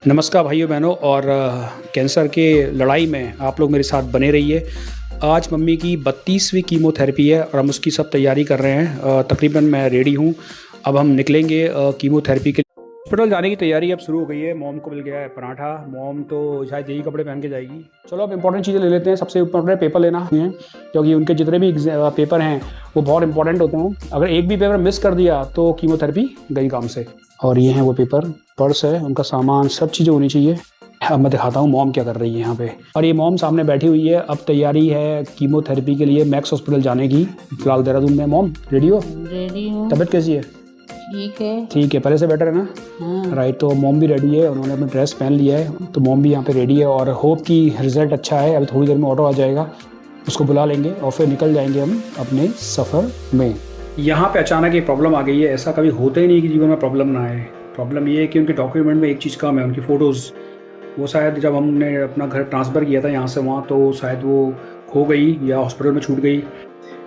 नमस्कार भाइयों बहनों और कैंसर के लड़ाई में आप लोग मेरे साथ बने रहिए। आज मम्मी की 32वीं कीमोथेरेपी है और हम उसकी सब तैयारी कर रहे हैं। तकरीबन मैं रेडी हूँ। अब हम निकलेंगे कीमोथेरेपी के लिए। हॉस्पिटल जाने की तैयारी अब शुरू हो गई है। मॉम को मिल गया है पराठा। मॉम तो शायद यही कपड़े पहन के जाएगी। चलो अब इंपॉर्टेंट चीज़ें ले लेते हैं। सबसे इम्पोर्टेंट पेपर लेना है क्योंकि उनके जितने भी पेपर हैं वो बहुत इंपॉर्टेंट होते हैं। अगर एक भी पेपर मिस कर दिया तो कीमोथेरेपी गई काम से। और ये हैं वो पेपर, पर्स है, उनका सामान, सब चीज़ें होनी चाहिए। अब मैं दिखाता हूँ मॉम क्या कर रही है यहाँ पे। और ये मॉम सामने बैठी हुई है। अब तैयारी है कीमोथेरेपी के लिए मैक्स हॉस्पिटल जाने की। फिलहाल देहरादून में। मॉम रेडी हो? रेडी हूँ। तबीयत कैसी है? ठीक है। ठीक है, पहले से बेटर है ना? हाँ। राइट, तो मॉम भी रेडी है। उन्होंने अपना ड्रेस पहन लिया है तो मॉम भी यहाँ पे रेडी है और होप कि रिजल्ट अच्छा है। अभी थोड़ी देर में ऑटो आ जाएगा, उसको बुला लेंगे और फिर निकल जाएंगे हम अपने सफ़र में। यहाँ पे अचानक एक प्रॉब्लम आ गई है। ऐसा कभी होता ही नहीं कि जीवन में प्रॉब्लम ना आए। प्रॉब्लम ये है कि उनके डॉक्यूमेंट में एक चीज़ कम है, उनकी फ़ोटोज़। वो शायद जब हमने अपना घर ट्रांसफ़र किया था यहाँ से वहाँ, तो शायद वो खो गई या हॉस्पिटल में छूट गई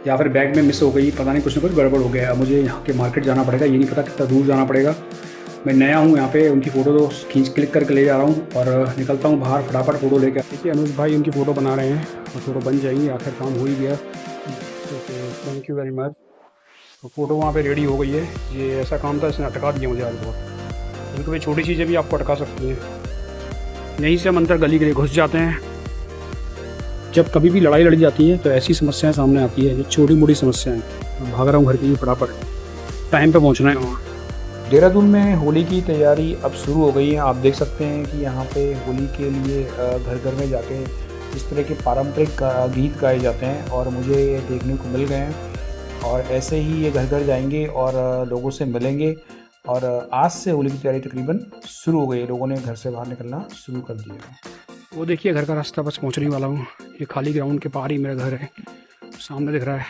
या फिर बैग में मिस हो गई। पता नहीं, कुछ ना कुछ गड़बड़ हो गया। मुझे यहाँ के मार्केट जाना पड़ेगा। ये नहीं पता कितना दूर जाना पड़ेगा। मैं नया हूँ यहाँ पे। उनकी फ़ोटो तो खींच क्लिक करके ले जा रहा हूँ और निकलता हूँ बाहर फटाफट फ़ोटो लेकर। देखिए अनुज भाई उनकी फ़ोटो बना रहे हैं और फ़ोटो बन जाएगी। आखिर काम हो ही गया। Thank you very much. तो फ़ोटो वहाँ पे रेडी हो गई है। ये ऐसा काम था, इसने अटका दिया मुझे आज बहुत। कभी कभी छोटी चीज़ें भी आपको अटका सकती हैं। यहीं से हम अंदर गली के लिए घुस जाते हैं। जब कभी भी लड़ाई लड़ी जाती है तो ऐसी समस्याएं सामने आती है, जो छोटी मोटी समस्याएं। भाग रहा हूँ घर के लिए फटाफट, टाइम पे पहुँचना है वहाँ। देहरादून में होली की तैयारी अब शुरू हो गई है। आप देख सकते हैं कि यहाँ पे होली के लिए घर घर में जाके इस तरह के पारंपरिक गीत गाए जाते हैं और मुझे ये देखने को मिल गए हैं। और ऐसे ही ये घर घर जाएंगे और लोगों से मिलेंगे। और आज से होली की तैयारी तकरीबन शुरू हो गई। लोगों ने घर से बाहर निकलना शुरू कर दिया। वो देखिए घर का रास्ता, बस पहुंचने वाला हूँ। ये खाली ग्राउंड के पार ही मेरा घर है, सामने दिख रहा है।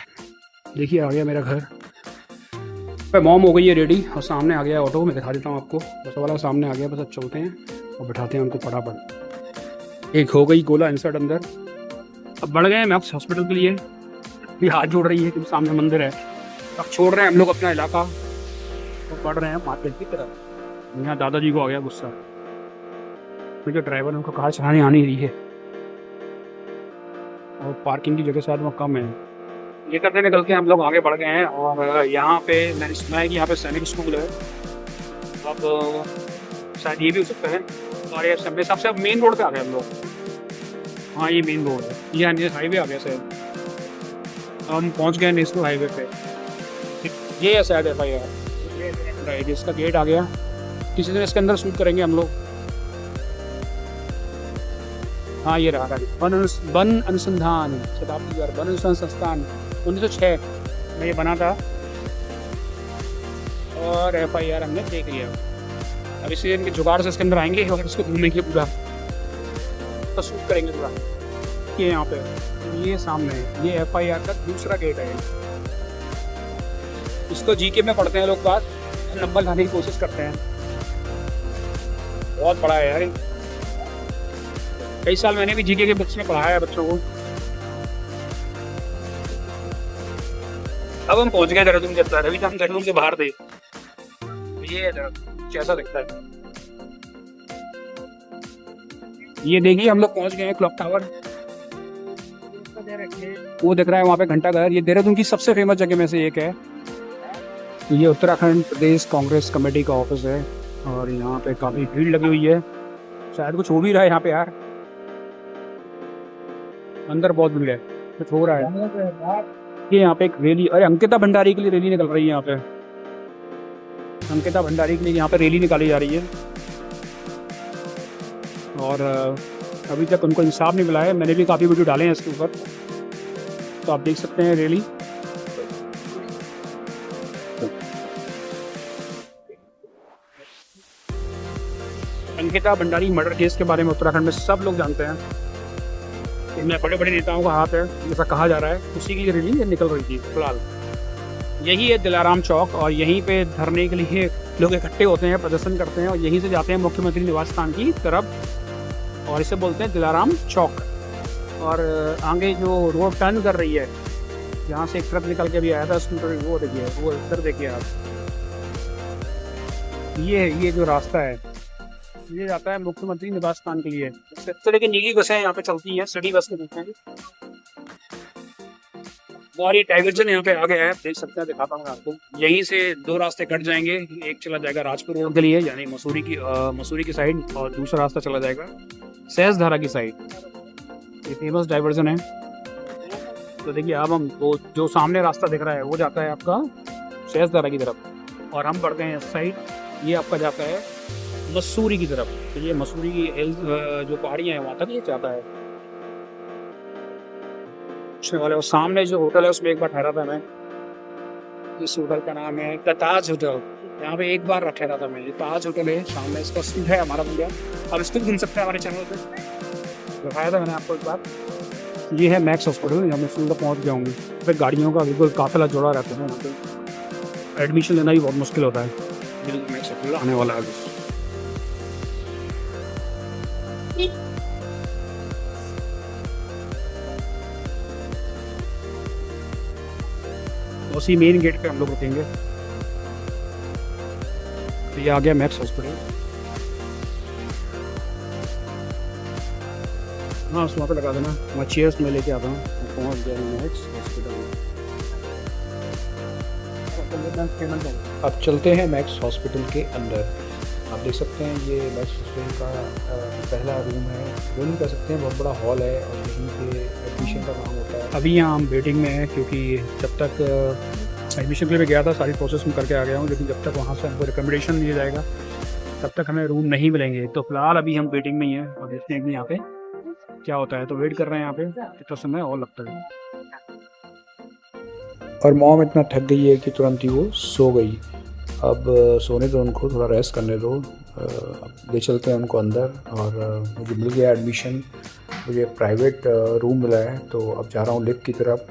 देखिए आ गया मेरा घर। मॉम हो गई है रेडी और सामने आ गया ऑटो। मैं दिखा देता हूँ आपको। बस वाला सामने आ गया। बस अब चलते हैं और बिठाते हैं उनको फटाफट। एक हो गई गोला इंसर्ट अंदर। अब बढ़ गए हैं मैक्स हॉस्पिटल के लिए। भी हाथ जोड़ रही है क्योंकि सामने मंदिर है। अब छोड़ रहे हैं हम लोग अपना इलाका तो बढ़ रहे हैं मार्केट की तरफ। यहाँ दादाजी को आ गया गुस्सा। मुझे ड्राइवर उनको कार चलाने आ नहीं रही है और पार्किंग की जगह शायद वहाँ कम है। ये करते निकल के हम लोग आगे बढ़ गए हैं। और यहाँ पे मैंने सुना है कि यहाँ पे सैनिक स्कूल है। अब शायद ये भी हो सकता है। और ये सब सबसे अब मेन रोड पे आ गए हम लोग। हाँ ये मेन रोड है। ये हाईवे आ गया शायद। हम पहुँच गए नेशनल हाईवे पे। ये है शायद FIR। राइट, इसका गेट आ गया। किसी दिन इसके अंदर शूट करेंगे हम लोग। हाँ ये रहा वन अनुसंधान शताब्दी वन अनुसंधान संस्थान 1906 में ये बना था। और FIR हमने देख लिया। अब इसी इनके जुगाड़ से इसके अंदर आएंगे और इसको घूमेंगे पूरा, तो शूट करेंगे पूरा। ये यहाँ पे ये सामने ये FIR का दूसरा गेट है। इसको GK में पढ़ते हैं लोग, बात नंबर लाने की कोशिश करते हैं। बहुत बड़ा है यार। कई साल मैंने भी GK के बुक्स में पढ़ाया है बच्चों को। अब हम पहुंच गए देहरादून के अंदर। अभी तो हम देहरादून से बाहर थे। ये कैसा दिखता है ये देखिए। हम लोग पहुंच गए हैं क्लॉक टावर। वो दिख रहा है वहाँ पे घंटा घर। ये देहरादून की सबसे फेमस जगह में से एक है। तो ये उत्तराखंड प्रदेश कांग्रेस कमेटी का ऑफिस है और यहाँ पे काफ़ी भीड़ लगी हुई है। शायद कुछ हो भी रहा है यहाँ पे यार। अंदर बहुत भीड़ है, कुछ हो रहा है। ये यहाँ पे एक रैली, अरे अंकिता भंडारी के लिए रैली निकल रही है यहाँ पे। अंकिता भंडारी के लिए यहाँ पे रैली निकाली जा रही है। और अभी तक उनको इंसाफ नहीं मिला है। मैंने भी काफ़ी वीडियो डाले हैं इसके ऊपर, तो आप देख सकते हैं rally. Ankita Bhandari murder case के बारे में उत्तराखंड में सब लोग जानते हैं। इनमें बड़े बड़े नेताओं का हाथ है जैसा कहा जा रहा है। उसी की रैली निकल रही थी। फिलहाल यही है दिलाराम चौक और यहीं पे धरने के लिए लोग इकट्ठे होते हैं, प्रदर्शन करते हैं और यहीं से जाते हैं मुख्यमंत्री निवास स्थान की तरफ और इसे बोलते हैं दिलाराम चौक। और आगे जो रोड टर्न कर रही है, जहाँ से एक ट्रक निकल के भी आया था स्कूटर, वो देखिए, वो इधर देखिए आप। ये जो रास्ता है ये जाता है मुख्यमंत्री निवास स्थान के लिए। इस तरह की नीली बसें यहाँ पे चलती हैं, सिटी बस के रूप में। और ये डाइवर्जन यहाँ पे आ गया है, देख सकते हैं, दिखाता हूँ आपको। यहीं से दो रास्ते कट जाएंगे, एक चला जाएगा राजपुर रोड के लिए यानी मसूरी की साइड, और दूसरा रास्ता चला जाएगा सहसधारा की साइड। ये फेमस डाइवर्जन है। तो देखिए अब हम जो सामने रास्ता दिख रहा है वो जाता है आपका सहसधारा की तरफ, और हम बढ़ते हैं इस साइड, ये आपका जाता है मसूरी की तरफ। तो ये मसूरी की हिल्स जो पहाड़ियाँ हैं वहाँ तक ये जाता है वाले। और सामने जो होटल है उसमें एक बार ठहरा था मैं। इस होटल का नाम है द ताज होटल। यहाँ पे एक बार ठहरा था मैं। ये ताज होटल है, सामने इसका स्टूल है हमारा बन गया। अब इसको घूम सकते हैं हमारे चैनल पे, दिखाया था मैंने आपको एक बार। ये है मैक्स हॉस्पिटल, यहाँ मैं सीधा पहुँच जाऊँगी। फिर गाड़ियों का बिल्कुल काफिला जोड़ा रहता है। यहाँ पे एडमिशन लेना भी बहुत मुश्किल होता है। मैक्स हॉस्पिटल आने वाला है। उसी मेन गेट पे हम लोग रुकेंगे। तो ये आ गया मैक्स हॉस्पिटल। हाँ उस वहाँ पे लगा देना, वहाँ चेयर्स में लेके आता हूँ। पहुँच गया मैक्स हॉस्पिटल। अब चलते हैं मैक्स हॉस्पिटल के अंदर। आप देख सकते हैं ये मैक्स हॉस्पिटल का पहला रूम है, रूम कह सकते हैं, बहुत बड़ा हॉल है, और यहीं पे एडमिशन का काम होता है। अभी यहाँ हम वेटिंग में हैं, क्योंकि जब तक एडमिशन के लिए गया था सारी प्रोसेस में करके आ गया हूँ, लेकिन जब तक वहाँ से हमको रिकमेंडेशन दिया जाएगा तब तक हमें रूम नहीं मिलेंगे। तो फिलहाल अभी हम वेटिंग में ही हैं, और देखते हैं कि यहाँ पे क्या होता है। तो वेट कर रहे हैं यहाँ पे, कितना समय और लगता है। और मॉम इतना थक गई है कि तुरंत ही वो सो गई। अब सोने दो उनको, थोड़ा रेस्ट करने दो। ले चलते हैं उनको अंदर। और मुझे मिल गया एडमिशन, मुझे प्राइवेट रूम मिला है। तो अब जा रहा हूँ लिफ्ट की तरफ।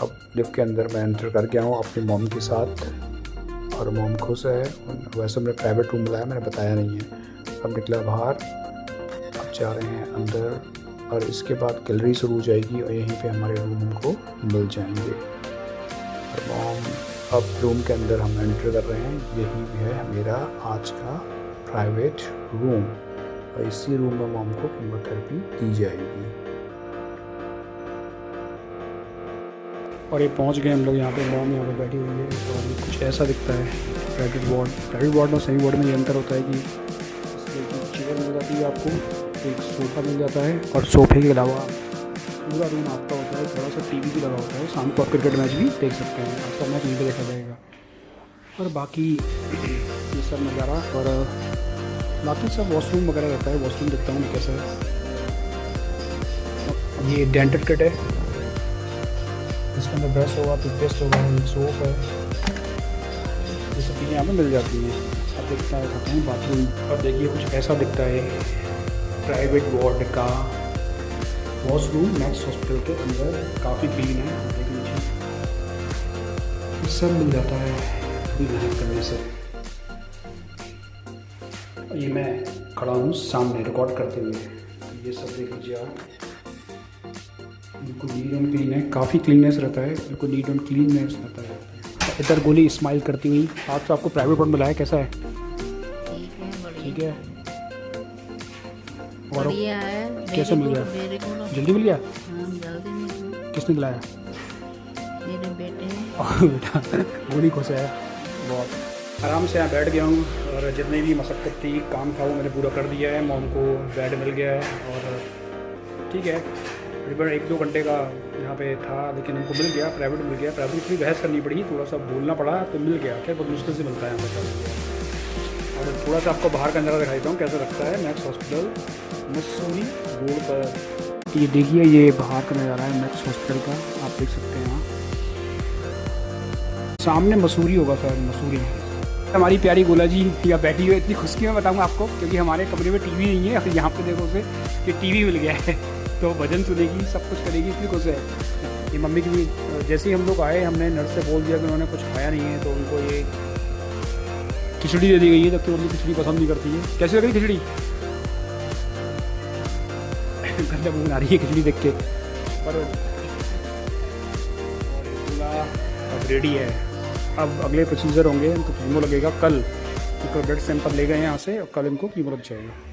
अब लिफ्ट के अंदर मैं एंटर कर गया हूँ अपनी मॉम के साथ, और मॉम खुश है। वैसे मैंने प्राइवेट रूम मिला है, मैंने बताया नहीं है। अब निकला बाहर, अब जा रहे हैं अंदर, और इसके बाद गैलरी शुरू हो जाएगी, और यहीं पे हमारे रूम हमको मिल जाएंगे। और मॉम अब रूम के अंदर हम एंटर कर रहे हैं। यही भी है मेरा आज का प्राइवेट रूम, और इसी रूम में मॉम को कीमोथेरेपी दी जाएगी। और ये पहुंच गए हम लोग यहाँ पे। मॉम यहाँ पे बैठी हुई है, और ये कुछ ऐसा दिखता है प्राइवेट वार्ड और सेमी वार्ड में ये अंतर होता है कि इसमें चेयर मिल जाती है आपको, एक सोफ़ा मिल जाता है, और सोफे के अलावा पूरा रूम आपका होता है। थोड़ा सा टीवी भी लगा होता है, शाम को आप क्रिकेट मैच भी देख सकते हैं। आपका मैच यहीं पे देखा जाएगा। और बाकी ये सब नज़ारा, और बाकी सब वॉशरूम वगैरह रहता है। वॉशरूम देखता हूँ मैं कैसा है। ये डेंटल किट है, इसके अंदर ब्रश होगा, टूथपेस्ट होगा, एक सोप है, ये सब चीज़ें यहाँ पर मिल जाती हैं। अब देखता है बाथरूम, और देखिए कुछ ऐसा दिखता है प्राइवेट वार्ड का वॉशरूम मैक्स हॉस्पिटल के अंदर। काफ़ी क्लीन है, देख लीजिए, ये सब मिल जाता है अभी मेहनत करने से। ये मैं खड़ा हूँ सामने रिकॉर्ड करते हुए, ये सब देख लीजिए आप। बिल्कुल नीट एंड क्लीन है, काफ़ी क्लीननेस रहता है, बिल्कुल नीट एंड क्लीननेस रहता है। इधर गोली स्माइल करती हुई। आज तो आपको प्राइवेट वार्ड मिला है, कैसा है? ठीक है, और बढ़िया है। कैसे मिल गया? जल्दी मिल गया? हाँ, जल्दी मिल गया। किसने दिलाया? मेरे बेटे। बेटा गोली खुश है बहुत। आराम से यहाँ बैठ गया हूँ, और जितनी भी मशक्क़त थी, काम था, वो मैंने पूरा कर दिया है। मॉम को बेड मिल गया है, और ठीक है, करीबन 1-2 घंटे का यहाँ पे था, लेकिन उनको मिल गया, प्राइवेट मिल गया। प्राइवेट की बहस करनी पड़ी, थोड़ा सा बोलना पड़ा, तो मिल गया। क्या बहुत मुश्किल से मिलता है यहाँ पर। और थोड़ा सा आपको बाहर का नज़ारा दिखाता हूँ कैसा लगता है मैक्स हॉस्पिटल मसूरी रोड पर। ये देखिए, ये बाहर का नज़ारा है मैक्स हॉस्पिटल का, आप देख सकते हैं। यहाँ सामने मसूरी होगा शायद, मसूरी। हमारी प्यारी गोला जी यहाँ बैठी हुई है, इतनी खुशी में बताऊँगा आपको, क्योंकि हमारे कमरे में टीवी नहीं है। यहाँ पे देखो उसे कि टीवी मिल गया है, तो भजन सुनेगी, सब कुछ करेगी, इसलिए खुश है। ये मम्मी की भी, जैसे ही हम लोग आए, हमने नर्स से बोल दिया कि उन्होंने कुछ खाया नहीं है, तो उनको ये खिचड़ी दे दी गई है, जबकि उनकी खिचड़ी पसंद नहीं करती है। कैसी लग रही खिचड़ी? गंदा मुँह आ रही है खिचड़ी देख के। पर अब रेडी है। अब अगले प्रोसीजर होंगे, तो कीमो लगेगा कल, ब्लड सैंपल ले गए हैं यहाँ से और कल इनको कीमो लग जाएगा।